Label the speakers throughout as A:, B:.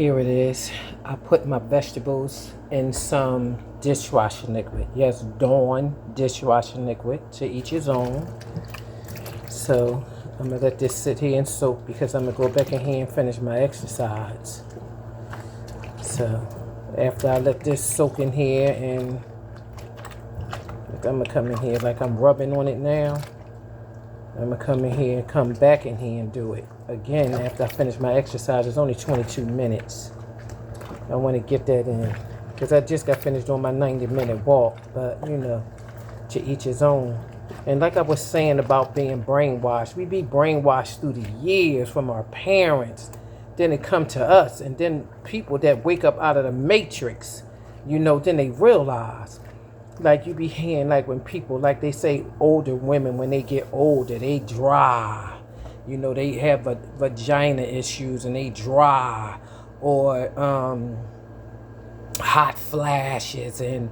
A: Here it is. I put my vegetables in some dishwashing liquid. Yes, Dawn dishwashing liquid, to each his own. So I'm gonna let this sit here and soak because I'm gonna go back in here and finish my exercise. So after I let this soak in here, and I'm gonna come in here like I'm rubbing on it now. I'm gonna come in here and come back in here and do it again after I finish my exercise. It's only 22 minutes. I want to get that in because I just got finished doing my 90-minute walk, but you know, to each his own. And like I was saying about being brainwashed, we be brainwashed through the years from our parents. Then it come to us, and then people that wake up out of the matrix, you know, then they realize. Like you be hearing, like when people, like they say, older women, when they get older, they dry. You know, they have vagina issues and they dry, or hot flashes and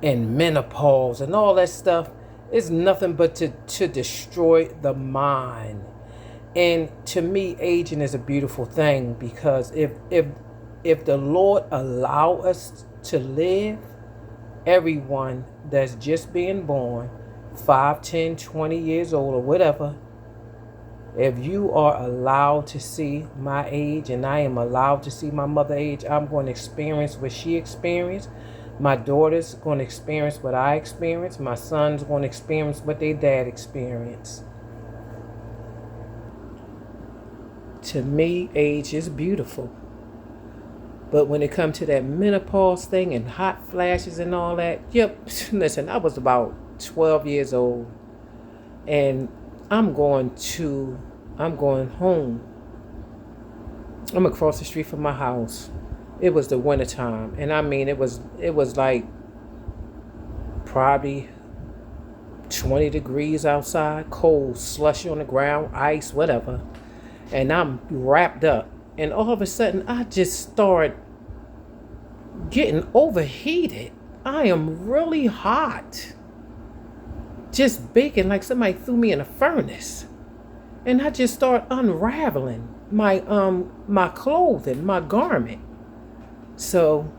A: menopause and all that stuff. Is nothing but to destroy the mind. And to me, aging is a beautiful thing because if the Lord allow us to live, everyone that's just being born 5, 10, 20 years old or whatever, if you are allowed to see my age and I am allowed to see my mother age, I'm going to experience what she experienced. My daughter's going to experience what I experienced. My son's going to experience what their dad experienced. To me, age is beautiful. But when it comes to that menopause thing and hot flashes and all that, yep, listen, I was about 12 years old and I'm going home. I'm across the street from my house. It was the wintertime. And I mean, it was like probably 20 degrees outside, cold, slushy on the ground, ice, whatever. And I'm wrapped up. And all of a sudden, I just start getting overheated. I am really hot. Just baking like somebody threw me in a furnace. And I just start unraveling my clothing, my garment. So,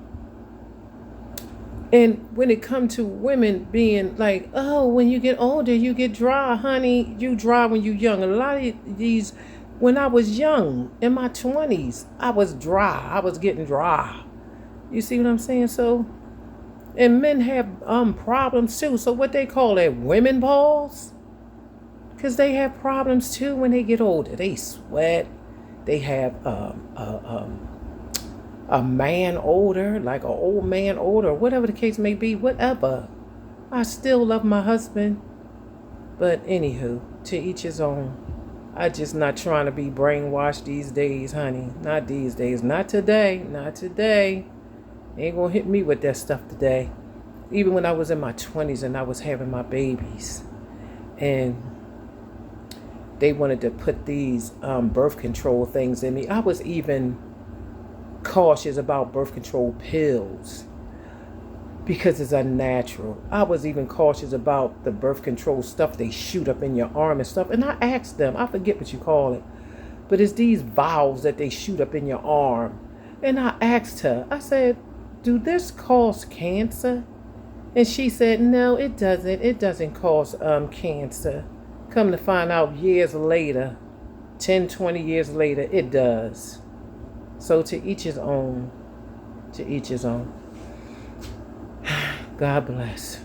A: and when it comes to women being like, oh, when you get older, you get dry, honey. You dry when you're young. A lot of these, when I was young, in my 20s, I was dry. I was getting dry. You see what I'm saying? So, and men have problems too. So what they call that, women balls? Because they have problems too when they get older. They sweat. They have a man older, like an old man older, whatever the case may be, whatever. I still love my husband. But anywho, to each his own. I just not trying to be brainwashed these days, honey. Not these days. Not today. Not today. Ain't gonna hit me with that stuff today. Even when I was in my 20s and I was having my babies. And they wanted to put these birth control things in me. I was even cautious about birth control pills because it's unnatural. I was even cautious about the birth control stuff they shoot up in your arm and stuff. And I asked them, I forget what you call it, but it's these valves that they shoot up in your arm. And I asked her, I said, do this cause cancer? And she said, no, it doesn't. It doesn't cause cancer. Come to find out years later, 10, 20 years later, it does. So to each his own. To each his own. God bless.